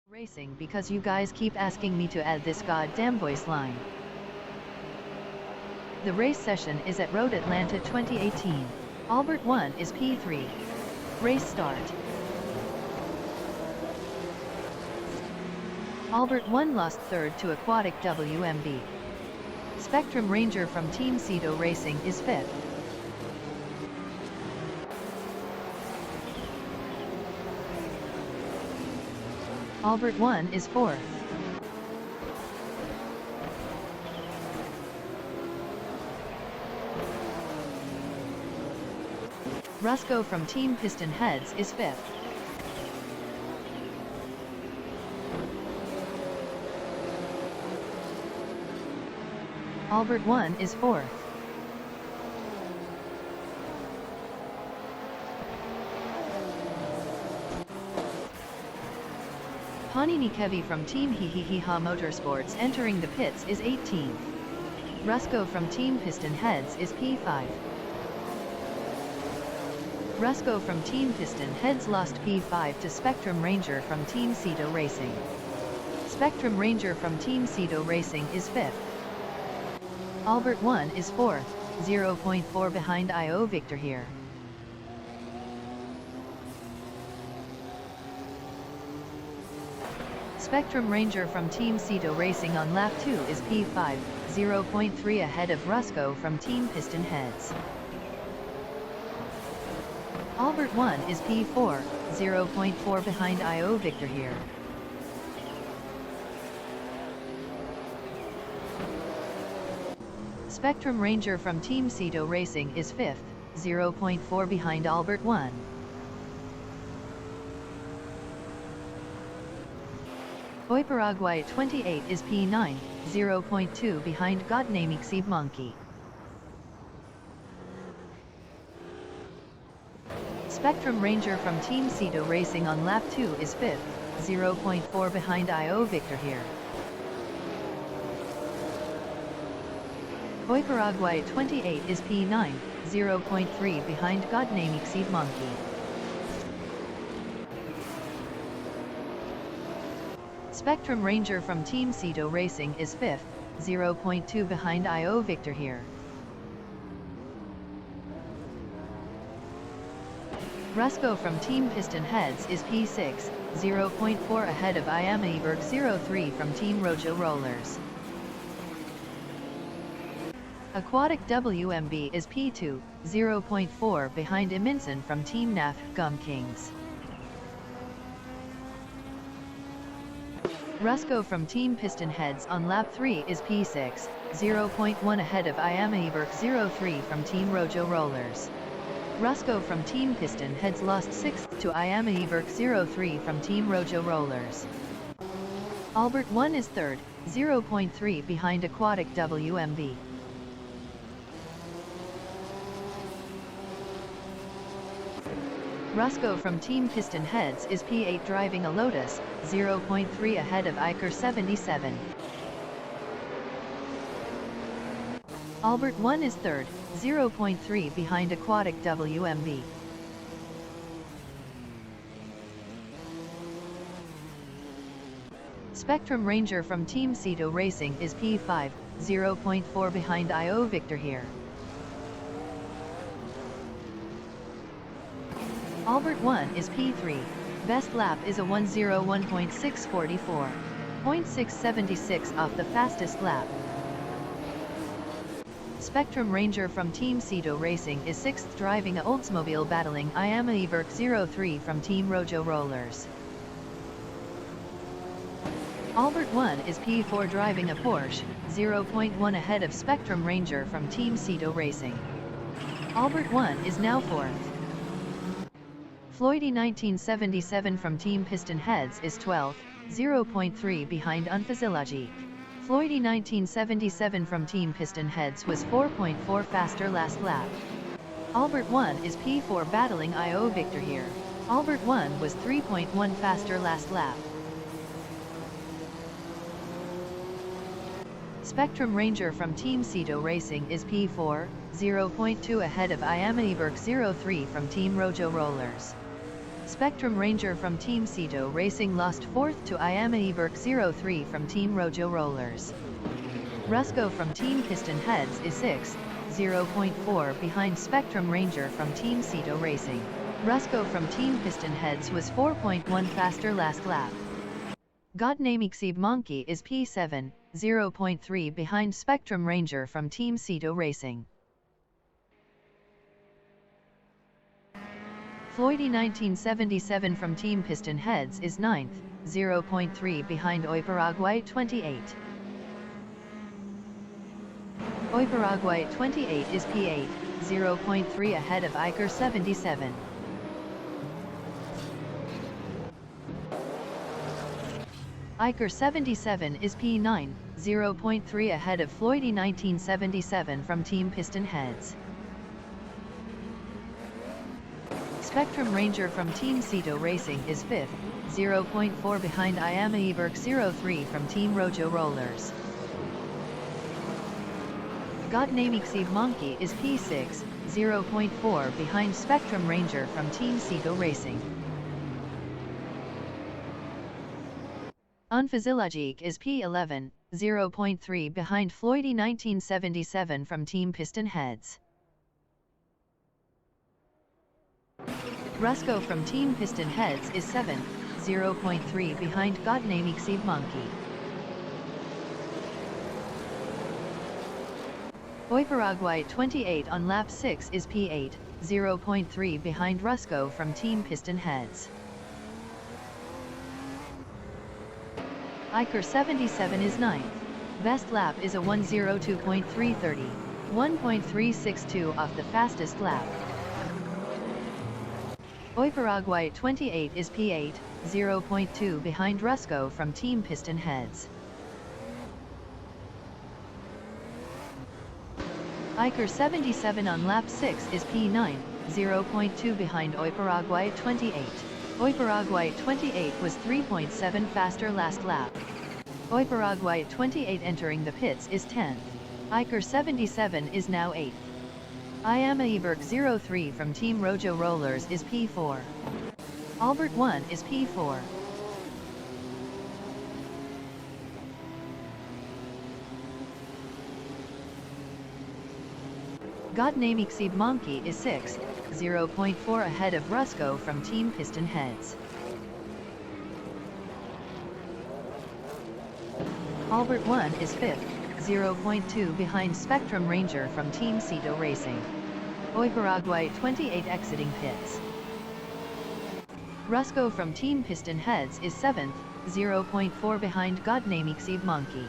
Racing because you guys keep asking me to add this goddamn voice line. The race session is at Road Atlanta 2018. Albert 1 is P3. Race start. Albert 1 lost third to Aquatic WMB. Spectrum Ranger from Team Cedo Racing is 5th. Albert 1 is 4th. Rusco from Team Piston Heads is 5th. Albert 1 is 4th. Panini Kevi from Team Hihihiha Motorsports entering the pits is 18th. Rusco from Team Piston Heads is P5. Rusco from Team Piston Heads lost P5 to Spectrum Ranger from Team Cedo Racing. Spectrum Ranger from Team Cedo Racing is 5th. Albert 1 is 4th, 0.4 behind IO Victor here. Spectrum Ranger from Team Cedo Racing on lap 2 is P5, 0.3 ahead of Rusco from Team Piston Heads. Albert 1 is P4, 0.4 behind IO Victor here. Spectrum Ranger from Team Cedo Racing is 5th, 0.4 behind Albert 1. Paraguay 28 is P9, 0.2 behind Godnamixib Monkey. Spectrum Ranger from Team Cedo Racing on lap 2 is 5th, 0.4 behind IO Victor here. Paraguay 28 is P9, 0.3 behind Godnamixib Monkey. Spectrum Ranger from Team Cedo Racing is 5th, 0.2 behind IO Victor here. Rusco from Team Piston Heads is P6, 0.4 ahead of IMSA GTO 03 from Team Rojo Rollers. Aquatic WMB is P2, 0.4 behind Iminson from Team NAF Gum Kings. Rusco from Team Piston Heads on lap 3 is P6, 0.1 ahead of IMSA GTO 03 from Team Rojo Rollers. Rusco from Team Piston Heads lost 6th to IMSA GTO 03 from Team Rojo Rollers. Albert 1 is 3rd, 0.3 behind Aquatic WMB. Rusco from Team Piston Heads is P8 driving a Lotus, 0.3 ahead of Iker 77. Albert 1 is 3rd, 0.3 behind Aquatic WMB. Spectrum Ranger from Team Cedo Racing is P5, 0.4 behind IO Victor here. Albert 1 is P3, best lap is a 1:01.644. 0.676 off the fastest lap. Spectrum Ranger from Team Cedo Racing is 6th driving a Oldsmobile battling IMSA GTO 03 from Team Rojo Rollers. Albert 1 is P4 driving a Porsche, 0.1 ahead of Spectrum Ranger from Team Cedo Racing. Albert 1 is now 4th. Floydy 1977 from Team Piston Heads is 12th, 0.3 behind Unfazilajik. Floydy 1977 from Team Piston Heads was 4.4 faster last lap. Albert 1 is P4 battling IO Victor here. Albert 1 was 3.1 faster last lap. Spectrum Ranger from Team Cedo Racing is P4, 0.2 ahead of IMSA GTO 03 from Team Rojo Rollers. Spectrum Ranger from Team Ceto Racing lost 4th to IMSA 03 from Team Rojo Rollers. Rusco from Team Piston Heads is 6th, 0.4 behind Spectrum Ranger from Team Ceto Racing. Rusco from Team Piston Heads was 4.1 faster last lap. Godnamixib Monkey is P7, 0.3 behind Spectrum Ranger from Team Ceto Racing. Floydie 1977 from Team Piston Heads is 9th, 0.3 behind Oiparaguay 28. Oiparaguay 28 is P8, 0.3 ahead of Iker 77. Iker 77 is P9, 0.3 ahead of Floydie 1977 from Team Piston Heads. Spectrum Ranger from Team Ceto Racing is 5th, 0.4 behind IMSA 03 from Team Rojo Rollers. Godnamixib Monkey is P6, 0.4 behind Spectrum Ranger from Team Ceto Racing. Unphysiologique is P11, 0.3 behind Floydie 1977 from Team Piston Heads. Rusco from Team Piston Heads is 7th, 0.3 behind Godnamixib Monkey. Oiparaguay 28 on lap 6 is P8, 0.3 behind Rusco from Team Piston Heads. Iker 77 is 9th. Best lap is a 1:02.330, 1.362 off the fastest lap. Oiparaguay 28 is P8, 0.2 behind Rusco from Team Piston Heads. Iker 77 on lap 6 is P9, 0.2 behind Oiparaguay 28. Oiparaguay 28 was 3.7 faster last lap. Oiparaguay 28 entering the pits is 10th. Iker 77 is now 8th. IMSA 03 from Team Rojo Rollers is P4. Albert 1 is P4. Godnamixib Monkey is 6th, 0.4 ahead of Rusco from Team Piston Heads. Albert 1 is 5th, 0.2 behind Spectrum Ranger from Team Ceto Racing. Oiparaguay 28 exiting pits. Rusco from Team Piston Heads is 7th, 0.4 behind Godnamixib Monkey.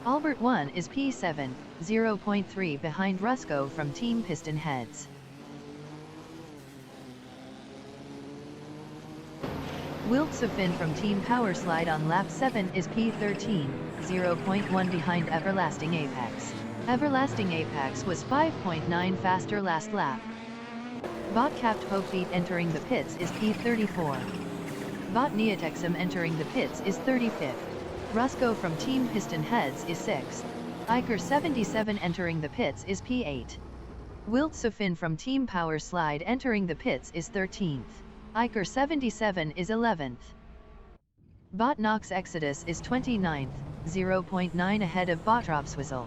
Albert 1 is P7, 0.3 behind Rusco from Team Piston Heads. Wiltsofin from Team Powerslide on lap 7 is P13, 0.1 behind Everlasting Apex. Everlasting Apex was 5.9 faster last lap. Bot-capped Pofeet entering the pits is P34. Bot Neotexum entering the pits is 35th. Rusco from Team Piston Heads is 6th. Iker 77 entering the pits is P8. Wiltsofin from Team Powerslide entering the pits is 13th. Iker 77 is 11th. Bot Nox Exodus is 29th, 0.9 ahead of Botropswizzle.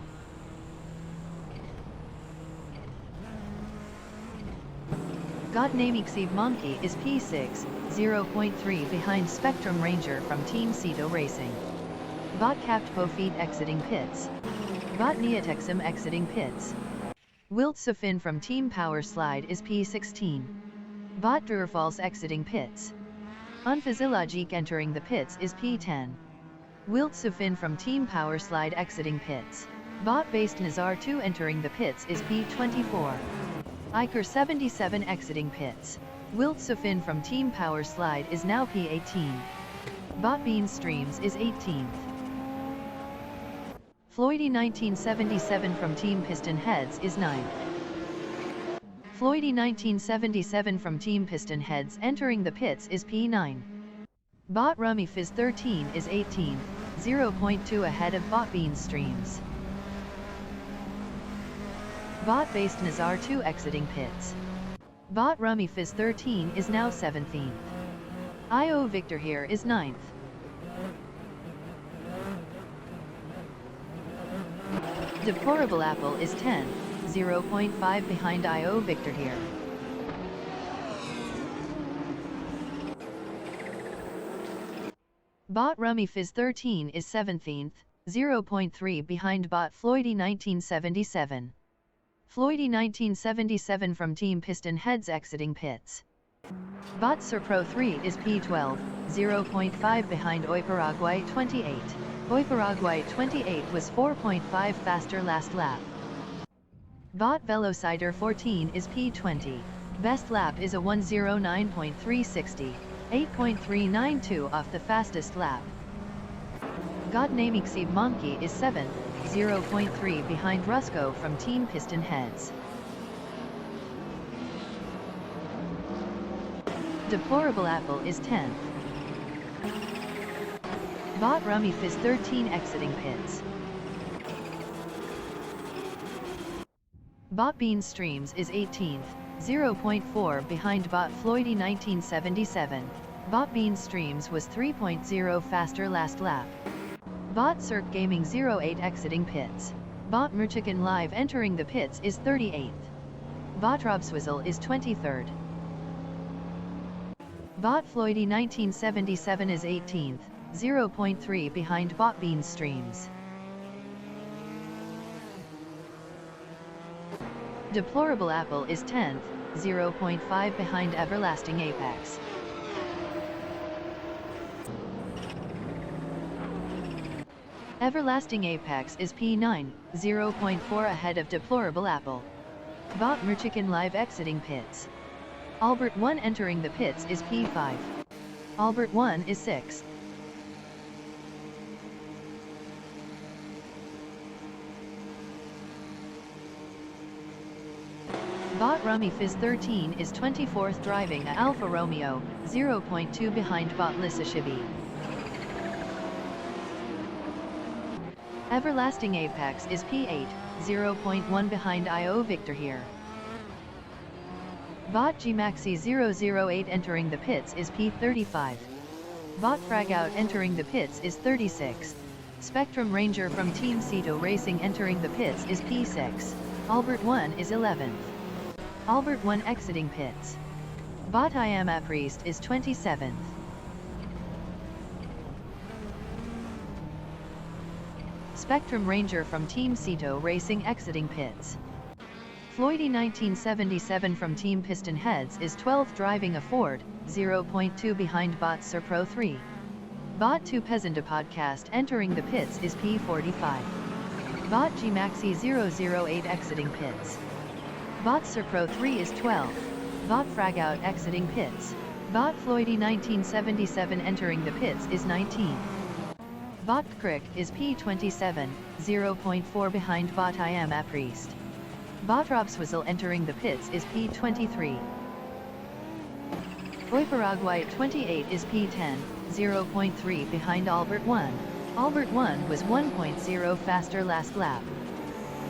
Godnamixib Monkey is P6, 0.3 behind Spectrum Ranger from Team Ceto Racing. Bot-capped Pofeet exiting pits. Bot Neotexum exiting pits. Wiltsofin from Team Powerslide is P16. Bot Durfalls exiting pits. Unphysiologique entering the pits is P10. Wiltsofin from Team Powerslide exiting pits. Bot-based Nazar 2 entering the pits is P24. Iker 77 exiting pits. Wiltsofin from Team Powerslide is now P18. Bot Bean Streams is 18th. Floydie 1977 from Team Piston Heads is 9th. Floydie 1977 from Team Piston Heads entering the pits is P9. Bot Rummy Fizz 13 is 18th, 0.2 ahead of Bot Bean Streams. Bought based Nazar 2 exiting pits. Bought Rummy Fizz 13 is now 17th. IO Victor here is 9th. Deplorable Apple is 10th, 0.5 behind IO Victor here. Bought Rummy Fizz 13 is 17th, 0.3 behind Bought Floydy 1977. Floydy 1977 from Team Piston Heads exiting pits. Bought Serpro 3 is P12, 0.5 behind Oi Paraguay 28. Oi Paraguay 28 was 4.5 faster last lap. Bought Velocider 14 is P20. Best lap is a 109.360, 8.392 off the fastest lap. God Namixib Monkey is 7th, 0.3 behind Rusco from Team Piston Heads. Deplorable Apple is 10th. Bought Rummy Fizz 13 exiting pits. Bought Bean Streams is 18th, 0.4 behind Bought Floydy 1977. Bought Bean Streams was 3.0 faster last lap. Bought Cirque Gaming 08 exiting pits. Bought Merchicken Live entering the pits is 38th. Bought Rob Swizzle is 23rd. Bought Floydy 1977 is 18th, 0.3 behind Bought Bean Streams. Deplorable Apple is 10th, 0.5 behind Everlasting Apex. Everlasting Apex is P9, 0.4 ahead of Deplorable Apple. Bought Merchicken Live exiting pits. Albert 1 entering the pits is P5. Albert 1 is 6th. Bought Rummy Fizz 13 is 24th driving a Alfa Romeo, 0.2 behind Bought Lissa Shibi. Everlasting Apex is P8, 0.1 behind IO Victor here. Bought Gmaxi 008 entering the pits is P35. Bought Fragout entering the pits is 36. Spectrum Ranger from Team Cito Racing entering the pits is P6. Albert 1 is 11th. Albert 1 exiting pits. Bought I Am a Priest is 27th. Spectrum Ranger from Team Cito Racing exiting pits. Floydy 1977 from Team Piston Heads is 12th driving a Ford, 0.2 behind Bought Serpro 3. Bought 2 Peasant Podcast entering the pits is P45. Bought Gmaxi 008 exiting pits. Bought Serpro 3 is 12th. Bought Fragout exiting pits. Bought Floydy 1977 entering the pits is 19th. Bought Crick is P27, 0.4 behind Bought I Am a Priest. Bought Rob Swizzle entering the pits is P23. Oi Paraguay 28 is P10, 0.3 behind Albert 1. Albert 1 was 1.0 faster last lap.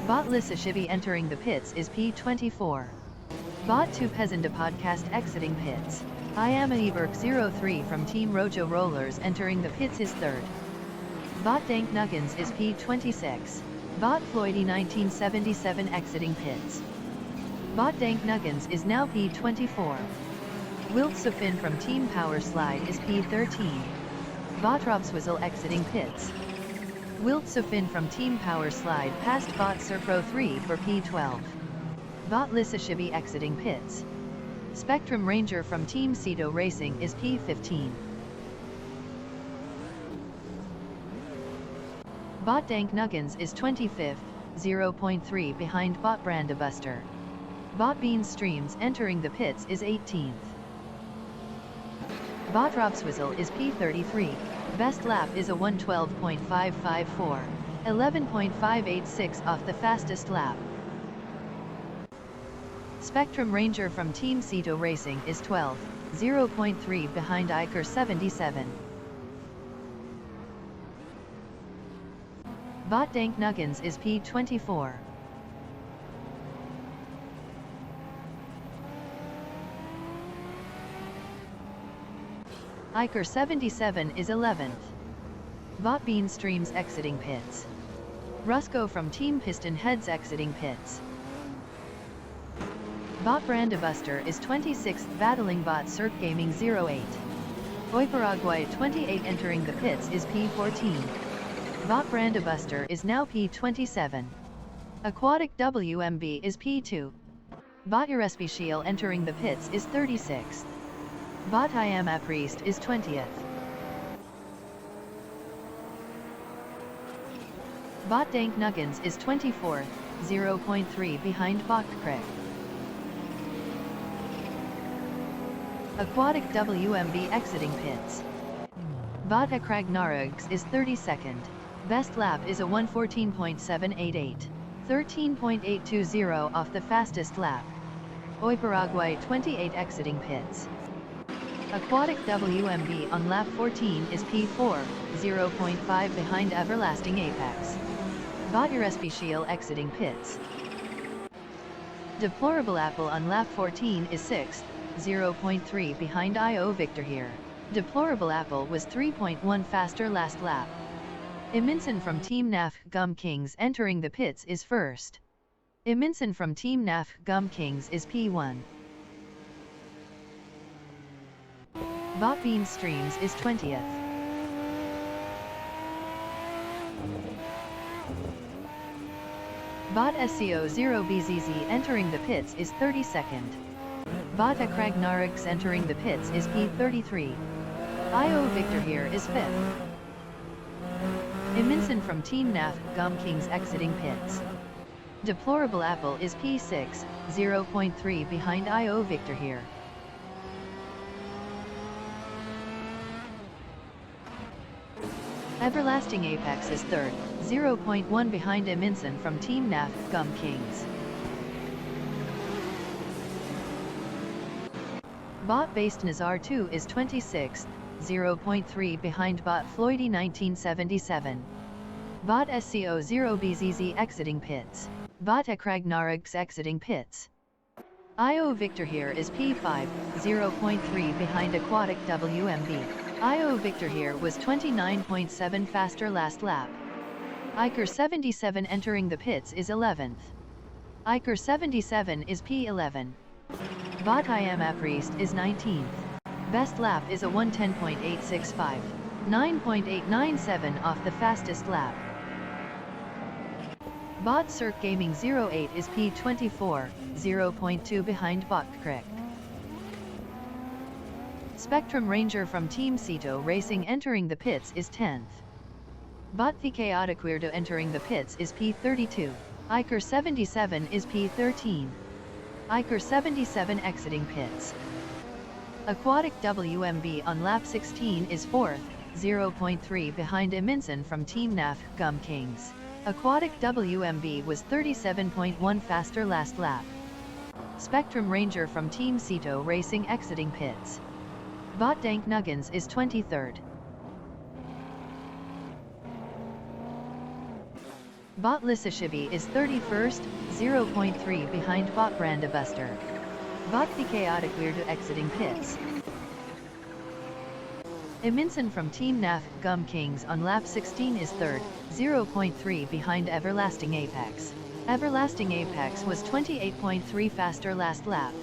Bought Lissa Shibi entering the pits is P24. Bought 2 Peasant Podcast exiting pits. I Am a Eberk 03 from Team Rojo Rollers entering the pits is 3rd. Bought Dank Nuggins is P26. Bought Floydy 1977 exiting pits. Bought Dank Nuggins is now P24. Wilt Sofin from Team Power Slide is P13. Bought Rob Swizzle exiting pits. Wilt Sofin from Team Power Slide passed Bought Serpro 3 for P12. Bought Lissa Shibi exiting pits. Spectrum Ranger from Team Cito Racing is P15. Bought Dank Nuggins is 25th, 0.3 behind Bought Brandabuster. Bought Bean Streams entering the pits is 18th. Bought Rob Swizzle is P33. Best lap is a 112.554, 11.586 off the fastest lap. Spectrum Ranger from Team Cito Racing is 12th, 0.3 behind Iker 77. Bought Dank Nuggins is P24. Iker 77 is 11th. Bot Bean Streams exiting pits. Rusco from Team Piston Heads exiting pits. Bot Brandabuster is 26th, battling Bot Cirque Gaming 08. Oiparaguay 28 entering the pits is P14. Bot Brandabuster is now P27. Aquatic WMB is P2. Bot Urespecial entering the pits is 36th. Bot I Am a Priest is 20th. Bot Dank Nuggins is 24th, 0.3 behind Bot Crick. Aquatic WMB exiting pits. Bot Akragnarugs is 32nd. Best lap is a 1:14.788. 13.820 off the fastest lap. Oiparaguay 28 exiting pits. Aquatic WMB on lap 14 is P4, 0.5 behind Everlasting Apex. Bot Urespecial exiting pits. Deplorable Apple on lap 14 is 6th, 0.3 behind IO Victor here. Deplorable Apple was 3.1 faster last lap. Iminson from Team NAF Gum Kings entering the pits is first. Iminson from Team NAF Gum Kings is P1. Bot Bean Streams is 20th. Bot SCO0BZZ entering the pits is 32nd. Bot Akragnarugs entering the pits is P33. IO Victor here is 5th. Iminson from Team NAF Gum Kings exiting pits. Deplorable Apple is P6, 0.3 behind IO Victor here. Everlasting Apex is 3rd, 0.1 behind Iminson from Team NAF Gum Kings. Bot Based Nazar 2 is 26th, 0.3 behind Bot Floydy 1977. Bot SCO0BZZ exiting pits. Bot Akragnarugs exiting pits. IO Victor here is P5, 0.3 behind Aquatic WMB. IO Victor here was 29.7 faster last lap. Iker 77 entering the pits is 11th. Iker 77 is P11. Bot I Am a Priest is 19th. Best lap is a 1:10.865. 9.897 off the fastest lap. Bot Cirque Gaming 08 is P24, 0.2 behind Bot Crick. Spectrum Ranger from Team Cito Racing entering the pits is 10th. Bot The Chaotic Weirdo entering the pits is P32. Iker 77 is P13. Iker 77 exiting pits. Aquatic WMB on lap 16 is 4th, 0.3 behind Iminson from Team NAF Gum Kings. Aquatic WMB was 37.1 faster last lap. Spectrum Ranger from Team Cito Racing exiting pits. Bot Dank Nuggins is 23rd. Bot Lissashibi is 31st, 0.3 behind Bot Brandabuster. Bot The Chaotic Weirdo exiting pits. Iminson from Team NAF Gum Kings on lap 16 is 3rd, 0.3 behind Everlasting Apex. Everlasting Apex was 28.3 faster last lap.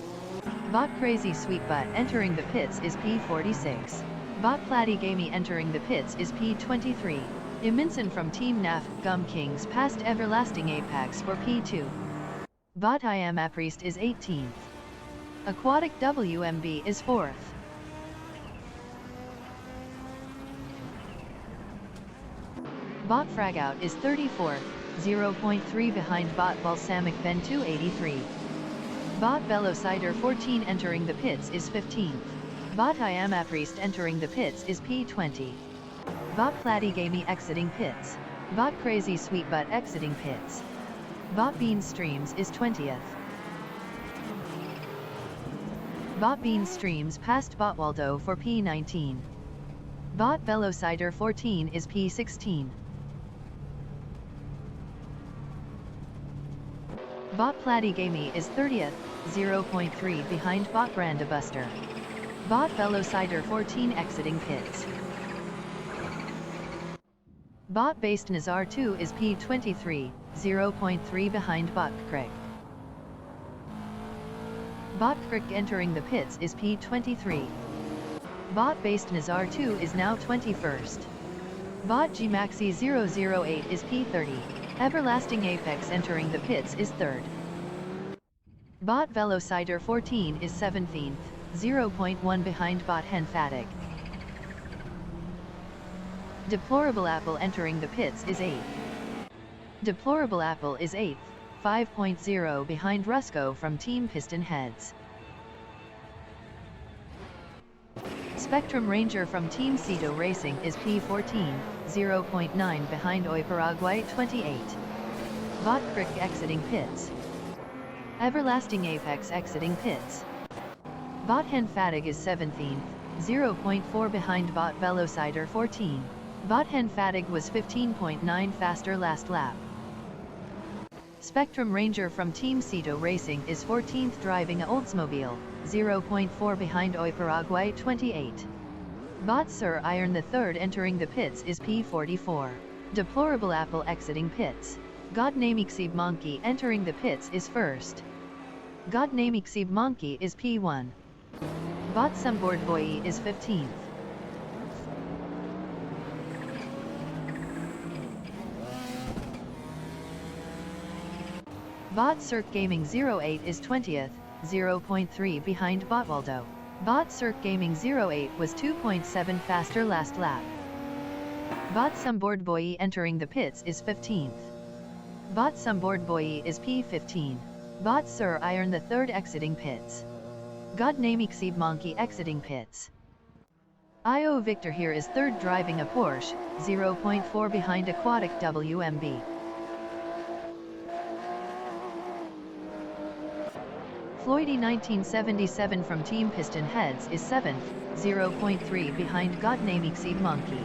Bot Crazy Sweet Butt entering the pits is P46. Bot Platty Gamey entering the pits is P23. Iminson from Team NAF Gum Kings passed Everlasting Apex for P2. Bot I Am a Priest is 18th. Aquatic WMB is 4th. Bot Fragout is 34th, 0.3 behind Bot Balsamic Ben 283. Bot Velocider 14 entering the pits is 15th. Bot I Am a Priest entering the pits is P20. Bot Platty Gamey exiting pits. Bot Crazy Sweet Butt exiting pits. Bot Bean Streams is 20th. Bot Bean Streams passed Bot Waldo for P19. Bot Velocider 14 is P16. Bot Platty Gamey is 30th, 0.3 behind Bot Brandabuster. Bought Velocider 14 exiting pits. Bought Based Nazar 2 is P23, 0.3 behind Bought Crick. Bought Crick entering the pits is P23. Bought Based Nazar 2 is now 21st. Bought Gmaxi 008 is P30. Everlasting Apex entering the pits is 3rd. Bought Velocider 14 is 17th, 0.1 behind Bought Henfatic. Deplorable Apple entering the pits is 8th. Deplorable Apple is 8th, 5.0 behind Rusco from Team Piston Heads. Spectrum Ranger from Team Cito Racing is P14, 0.9 behind Oi Paraguay 28. Bought Crick exiting pits. Everlasting Apex exiting pits. Bought Henfatig is 17th, 0.4 behind Bought Velocider 14. Bought Henfatig was 15.9 faster last lap. Spectrum Ranger from Team Cito Racing is 14th driving a Oldsmobile, 0.4 behind Oi Paraguay 28. Bought Sir Iron the 3rd entering the pits is P44. Deplorable Apple exiting pits. God Namixib Monkey entering the pits is 1st. God Namixib Monkey is P1. Bought Someboard Boy is 15th. Bought Cirque Gaming 08 is 20th, 0.3 behind Botwaldo. Bought Cirque Gaming 08 was 2.7 faster last lap. Bought Someboard Boy entering the pits is 15th. Bought Someboard Boy is P15. Bought Sir Iron the 3rd exiting pits. God Namixib Monkey exiting pits. IO Victor here is 3rd driving a Porsche, 0.4 behind Aquatic WMB. Floydy 1977 from Team Piston Heads is 7th, 0.3 behind God Namixib Monkey.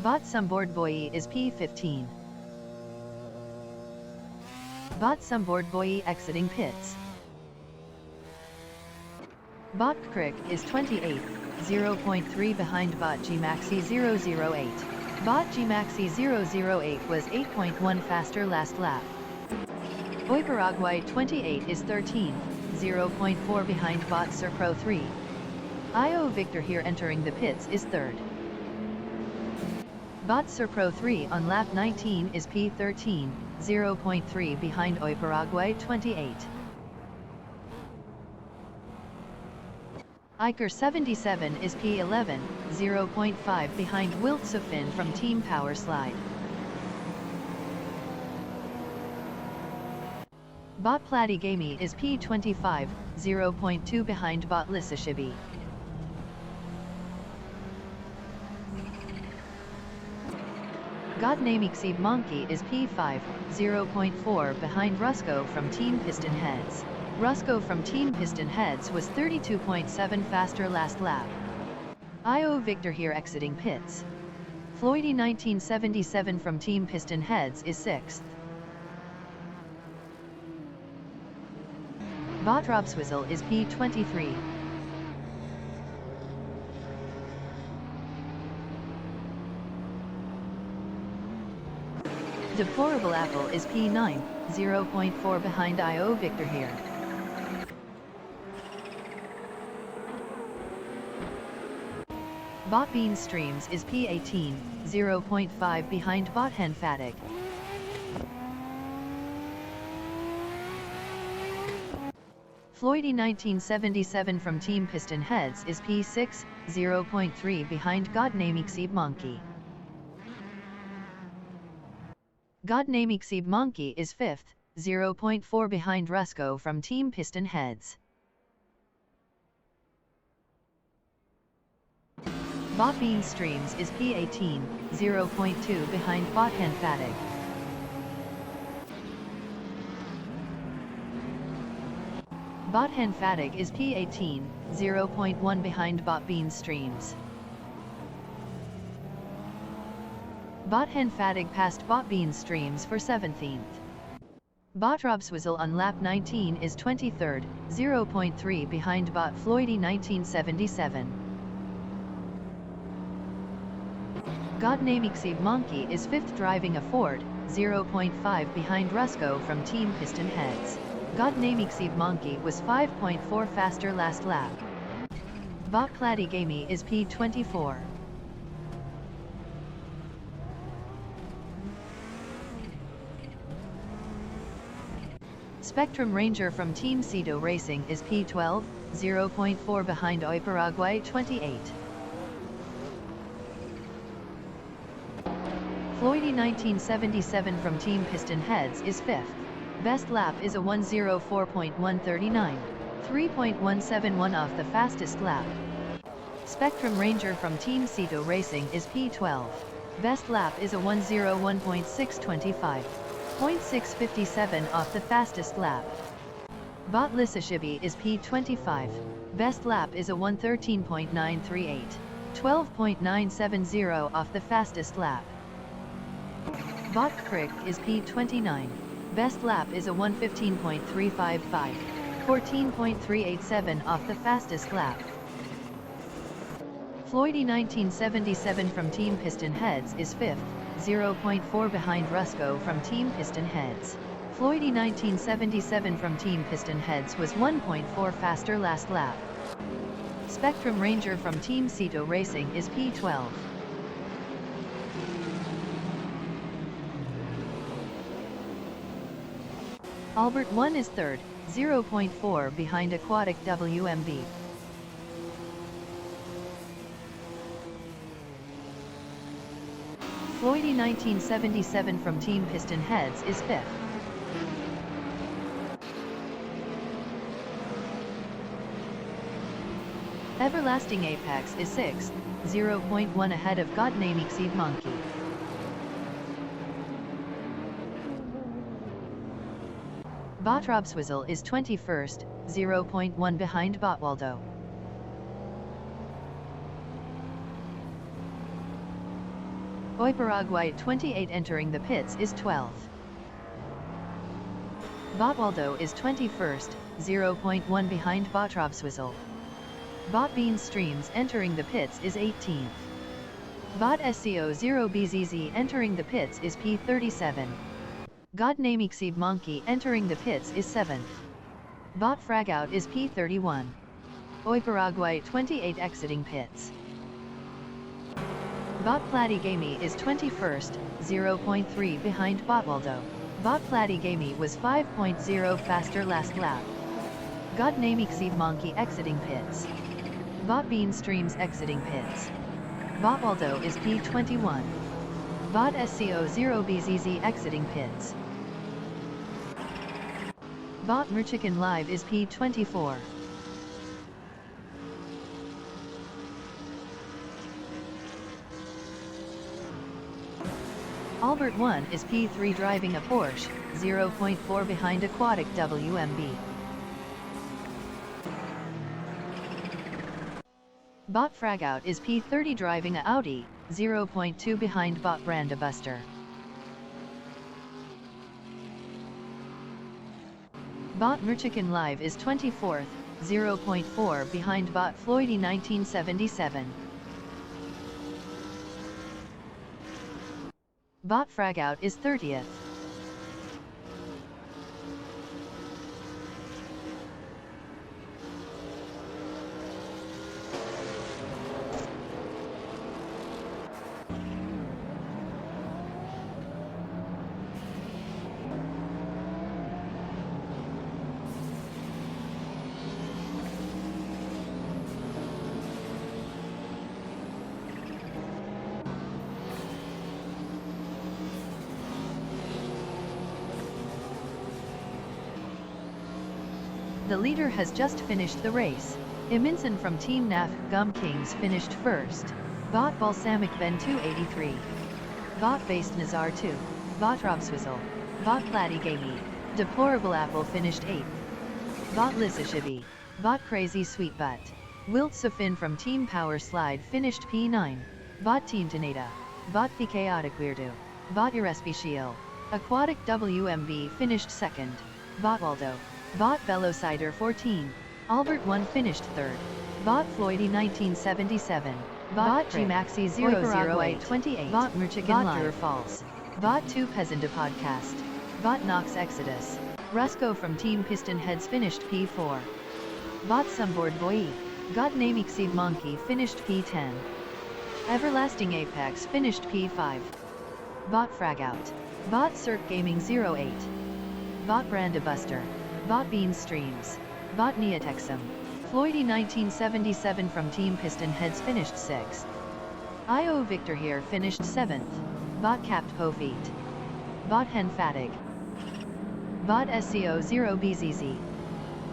Bought Someboard Boy is P15. Bought Someboard Boy exiting pits. Bought Crick is 28th, 0.3 behind Bought Gmaxi 008. Bought Gmaxi 008 was 8.1 faster last lap. Oi Paraguay 28 is 13th, 0.4 behind Bought Sir Pro 3. IO Victor here entering the pits is 3rd. Bought Sir Pro 3 on lap 19 is P13, 0.3 behind Oi Paraguay 28. Iker 77 is P11, 0.5 behind Wiltsofin from Team Power Slide. Bought Platigami is P25, 0.2 behind Bought Lissashibi. God Namixib Monkey is P5, 0.4 behind Rusco from Team Piston Heads. Rusco from Team Piston Heads was 32.7 faster last lap. IO Victor here exiting pits. Floydy 1977 from Team Piston Heads is 6th. Bought Robswizzle is P23. Deplorable Apple is P9, 0.4 behind IO Victor here. Bought Bean Streams is P18, 0.5 behind Bought Henfatic. Floydy 1977 from Team Piston Heads is P6, 0.3 behind God Namixib Monkey. God Namixib Monkey is 5th, 0.4 behind Rusco from Team Piston Heads. Bought Bean Streams is P18, 0.2 behind Bought Henfatic. Bought Henfatic is P18, 0.1 behind Bought Bean Streams. Bought Henfatic passed Bought Bean Streams for 17th. Bot Robswizzle on lap 19 is 23rd, 0.3 behind Bot Floydy 1977. Godnamixib Monkey is 5th driving a Ford, 0.5 behind Rusco from Team Piston Heads. Godnamixib Monkey was 5.4 faster last lap. Bot Platigami is P24. Spectrum Ranger from Team Cedo Racing is P12, 0.4 behind Oiparaguay 28. Floydy 1977 from Team Piston Heads is 5th. Best lap is a 104.139, 3.171 off the fastest lap. Spectrum Ranger from Team Cedo Racing is P12. Best lap is a 101.625. 0.657 off the fastest lap. Bot Lissashibi is P25. Best lap is a 113.938. 12.970 off the fastest lap. Bot Crick is P29. Best lap is a 115.355. 14.387 off the fastest lap. Floydy 1977 from Team Piston Heads is 5th. 0.4 behind Rusco from Team Piston Heads. Floydy 1977 from Team Piston Heads was 1.4 faster last lap. Spectrum Ranger from Team Cedo Racing is P12. Albert 1 is 3rd, 0.4 behind Aquatic WMB. Floydy 1977 from Team Piston Heads is 5th. Everlasting Apex is 6th, 0.1 ahead of Godnamixib Monkey. Bot Robswizzle is 21st, 0.1 behind Botwaldo. Oiparaguay 28 entering the pits is 12th. Botwaldo is 21st, 0.1 behind Bot Robswizzle. Bot Bean Streams entering the pits is 18th. Bot SCO0BZZ entering the pits is P37. Godnamixib Monkey entering the pits is 7th. Bot Fragout is P31. Oiparaguay 28 exiting pits. Bot Platigami is 21st, 0.3 behind Botwaldo. Bot Platigami was 5.0 faster last lap. Godnamixib Monkey exiting pits. Bot Bean Streams exiting pits. Botwaldo is P21. Bot SCO0BZZ exiting pits. Bot Merchicken Live is P24. Albert 1 is P3 driving a Porsche, 0.4 behind Aquatic WMB. Bot Fragout is P30 driving a Audi, 0.2 behind Bot Brandabuster. Bot Merchicken Live is 24th, 0.4 behind Bot Floydy 1977. Bot Fragout is 30th. The leader has just finished the race. Iminson from Team NAF Gum Kings finished first. Bot Balsamic Ben 283. Bot Based Nazar 2. Bot Robswizzle. Bot Platigami. Deplorable Apple finished 8th. Bot Lissashibi. Bot Crazy Sweet Butt. Wilt Safin from Team Power Slide finished P9. Bot Team Taneda. Bot Chaotic Weirdo. Bot Irespecial. Aquatic WMB finished 2nd. Bot Waldo. Bot Velocider 14. Albert 1 finished 3rd. Bot Floydy 1977. Bot G Maxi 00828. Bot Merchigan Live. Falls. Bot 2 Peasant Podcast. Bot Knox Exodus. Rusco from Team Piston Heads finished P4. Bot Sumboard Boy. Got Namixid Monkey finished P10. Everlasting Apex finished P5. Bot Fragout. Bot Cirque Gaming 08. Bot Brandabuster. Bot Bean Streams. Bot Neotexum. Floydy 1977 from Team Piston Heads finished 6th. IO Victor here finished 7th. Bot Capped Pofeet. Bot Hen Fatig. Bot SCO0BZZ.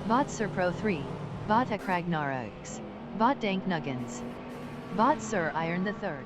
Bot Sir Pro 3. Bot Akragnarux. Bot Dank Nuggins. Bot Sir Iron the 3rd.